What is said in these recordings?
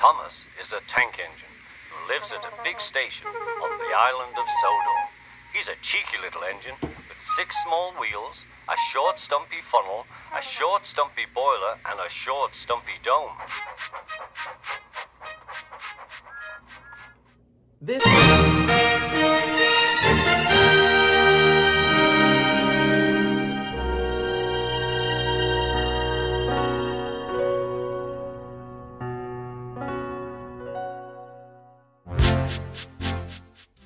Thomas is a tank engine who lives at a big station on the island of Sodor. He's a cheeky little engine with 6 small wheels, a short stumpy funnel, a short stumpy boiler, and a short stumpy dome.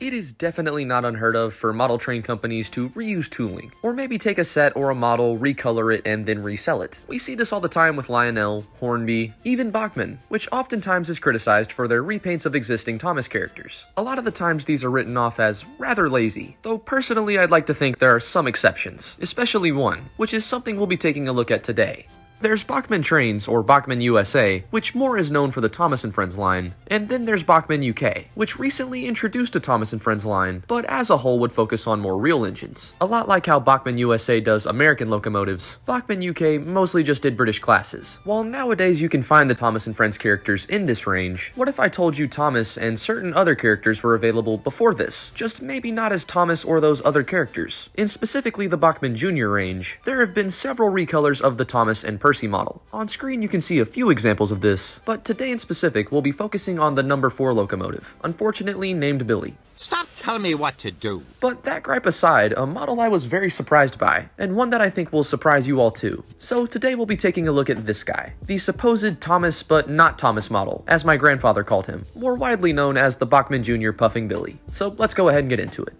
It is definitely not unheard of for model train companies to reuse tooling, or maybe take a set or a model, recolor it, and then resell it. We see this all the time with Lionel, Hornby, even Bachmann, which oftentimes is criticized for their repaints of existing Thomas characters. A lot of the times these are written off as rather lazy, though personally I'd like to think there are some exceptions, especially one, which is something we'll be taking a look at today. There's Bachmann Trains, or Bachmann USA, which more is known for the Thomas & Friends line, and then there's Bachmann UK, which recently introduced a Thomas & Friends line, but as a whole would focus on more real engines. A lot like how Bachmann USA does American locomotives, Bachmann UK mostly just did British classes. While nowadays you can find the Thomas & Friends characters in this range, what if I told you Thomas and certain other characters were available before this, just maybe not as Thomas or those other characters? In specifically the Bachmann Jr. range, there have been several recolors of the Thomas and Percy model. On screen you can see a few examples of this, but today in specific we'll be focusing on the number 4 locomotive, unfortunately named Billy. Stop telling me what to do. But that gripe aside, a model I was very surprised by, and one that I think will surprise you all too. So today we'll be taking a look at this guy, the supposed Thomas but not Thomas model, as my grandfather called him, more widely known as the Bachmann Jr. Puffing Billy. So let's go ahead and get into it.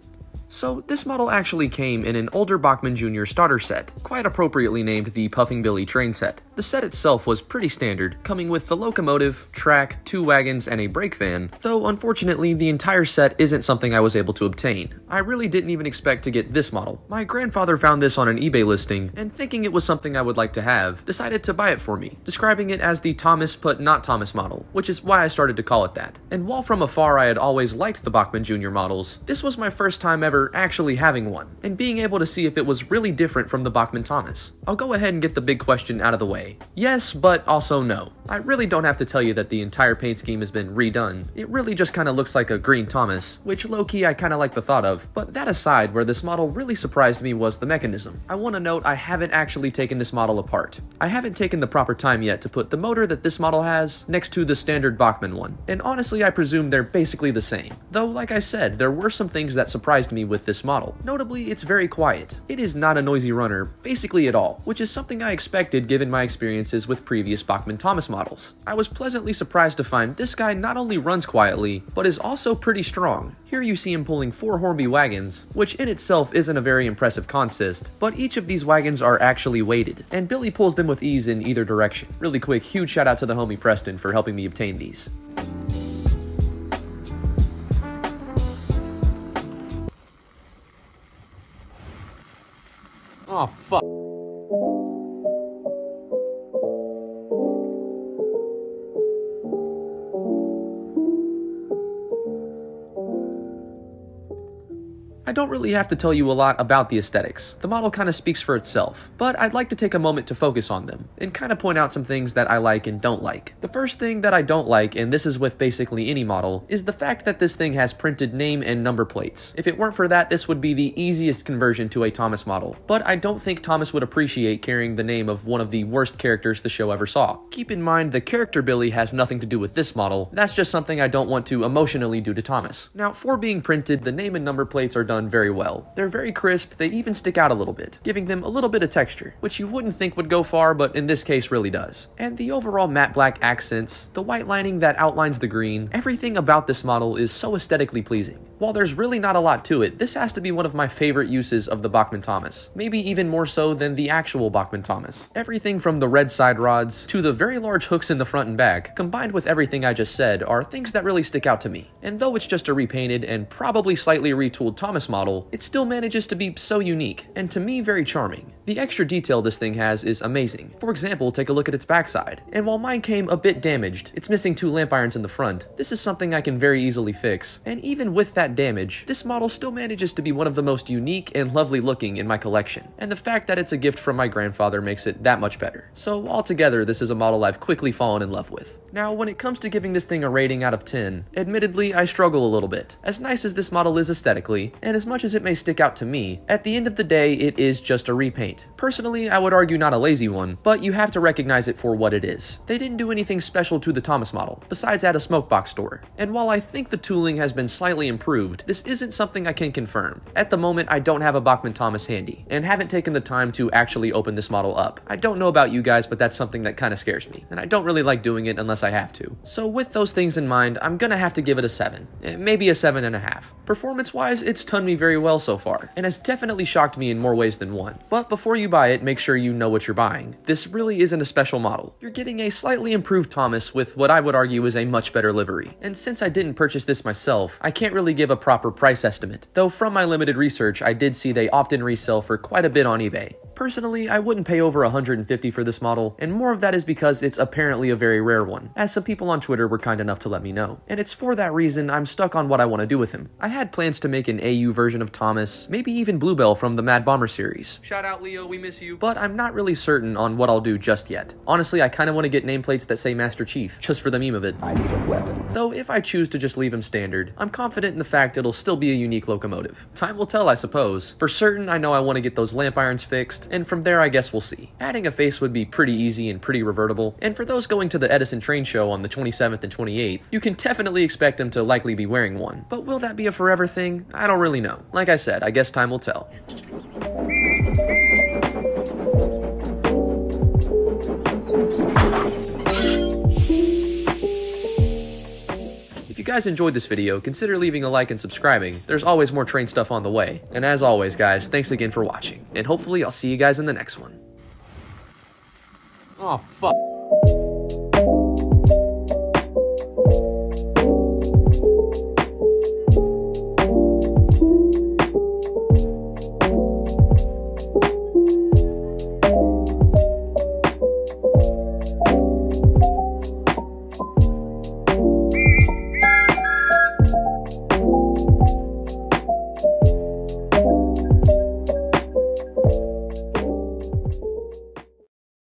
So this model actually came in an older Bachmann Jr. starter set, quite appropriately named the Puffing Billy train set. The set itself was pretty standard, coming with the locomotive, track, 2 wagons, and a brake van, though unfortunately the entire set isn't something I was able to obtain. I really didn't even expect to get this model. My grandfather found this on an eBay listing, and thinking it was something I would like to have, decided to buy it for me, describing it as the Thomas but not Thomas model, which is why I started to call it that. And while from afar I had always liked the Bachmann Jr. models, this was my first time ever actually having one, and being able to see if it was really different from the Bachmann Thomas. I'll go ahead and get the big question out of the way. Yes, but also no. I really don't have to tell you that the entire paint scheme has been redone. It really just kinda looks like a green Thomas, which low-key I kinda like the thought of, but that aside, where this model really surprised me was the mechanism. I want to note I haven't actually taken this model apart. I haven't taken the proper time yet to put the motor that this model has next to the standard Bachmann one, and honestly I presume they're basically the same. Though like I said, there were some things that surprised me with this model. Notably, it's very quiet. It is not a noisy runner, basically at all, which is something I expected given my experiences with previous Bachmann Thomas models. I was pleasantly surprised to find this guy not only runs quietly, but is also pretty strong. Here you see him pulling 4 Hornby wagons, which in itself isn't a very impressive consist, but each of these wagons are actually weighted, and Billy pulls them with ease in either direction. Really quick, huge shout out to the homie Preston for helping me obtain these. Oh, fuck. I don't really have to tell you a lot about the aesthetics. The model kind of speaks for itself, but I'd like to take a moment to focus on them, and kind of point out some things that I like and don't like. The first thing that I don't like, and this is with basically any model, is the fact that this thing has printed name and number plates. If it weren't for that, this would be the easiest conversion to a Thomas model, but I don't think Thomas would appreciate carrying the name of one of the worst characters the show ever saw. Keep in mind, the character Billy has nothing to do with this model. That's just something I don't want to emotionally do to Thomas. Now, for being printed, the name and number plates are done very well. They're very crisp, they even stick out a little bit, giving them a little bit of texture, which you wouldn't think would go far, but in this case really does. And the overall matte black accents, the white lining that outlines the green, everything about this model is so aesthetically pleasing. While there's really not a lot to it, this has to be one of my favorite uses of the Bachmann Thomas, maybe even more so than the actual Bachmann Thomas. Everything from the red side rods to the very large hooks in the front and back, combined with everything I just said, are things that really stick out to me. And though it's just a repainted and probably slightly retooled Thomas model, it still manages to be so unique, and to me very charming. The extra detail this thing has is amazing. For example, take a look at its backside, and while mine came a bit damaged, it's missing 2 lamp irons in the front, this is something I can very easily fix, and even with that that damage, this model still manages to be one of the most unique and lovely looking in my collection, and the fact that it's a gift from my grandfather makes it that much better. So altogether, this is a model I've quickly fallen in love with. Now, when it comes to giving this thing a rating out of 10, admittedly, I struggle a little bit. As nice as this model is aesthetically, and as much as it may stick out to me, at the end of the day, it is just a repaint. Personally, I would argue not a lazy one, but you have to recognize it for what it is. They didn't do anything special to the Thomas model, besides add a smoke box door. And while I think the tooling has been slightly improved, this isn't something I can confirm. At the moment, I don't have a Bachmann Thomas handy, and haven't taken the time to actually open this model up. I don't know about you guys, but that's something that kind of scares me, and I don't really like doing it unless I have to. So with those things in mind, I'm gonna have to give it a 7, maybe a 7.5. Performance-wise, it's done me very well so far, and has definitely shocked me in more ways than one. But before you buy it, make sure you know what you're buying. This really isn't a special model. You're getting a slightly improved Thomas with what I would argue is a much better livery. And since I didn't purchase this myself, I can't really give a proper price estimate, though from my limited research, I did see they often resell for quite a bit on eBay. Personally, I wouldn't pay over $150 for this model, and more of that is because it's apparently a very rare one, as some people on Twitter were kind enough to let me know. And it's for that reason I'm stuck on what I want to do with him. I had plans to make an AU version of Thomas, maybe even Bluebell from the Mad Bomber series. Shout out Leo, we miss you. But I'm not really certain on what I'll do just yet. Honestly, I kind of want to get nameplates that say Master Chief, just for the meme of it. I need a weapon. Though if I choose to just leave him standard, I'm confident in the fact it'll still be a unique locomotive. Time will tell, I suppose. For certain, I know I want to get those lamp irons fixed, and from there I guess we'll see. Adding a face would be pretty easy and pretty revertible, and for those going to the Edison train show on the 27th and 28th, you can definitely expect him to likely be wearing one. But will that be a forever thing? I don't really know. Like I said, I guess time will tell. If you guys enjoyed this video, consider leaving a like and subscribing. There's always more train stuff on the way. And as always, guys, thanks again for watching. And hopefully I'll see you guys in the next one. Oh, fuck.